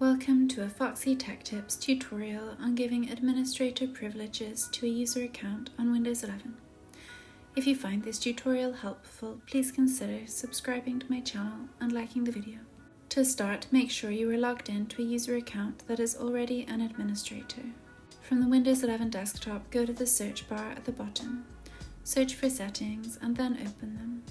Welcome to a Foxy Tech Tips tutorial on giving administrator privileges to a user account on Windows 11. If you find this tutorial helpful, please consider subscribing to my channel and liking the video. To start, make sure you are logged in to a user account that is already an administrator. From the Windows 11 desktop, go to the search bar at the bottom, search for Settings and then open them.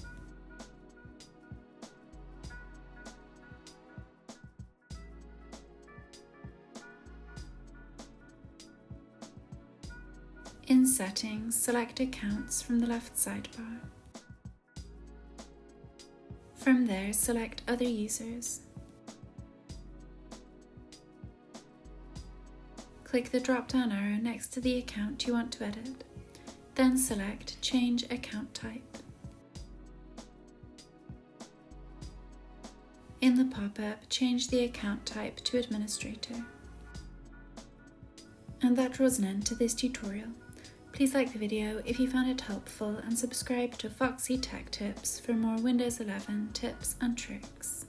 In Settings, select Accounts from the left sidebar. From there, select Other Users. Click the drop-down arrow next to the account you want to edit. Then select Change Account Type. In the pop-up, change the account type to Administrator. And that draws an end to this tutorial. Please like the video if you found it helpful and subscribe to Foxy Tech Tips for more Windows 11 tips and tricks.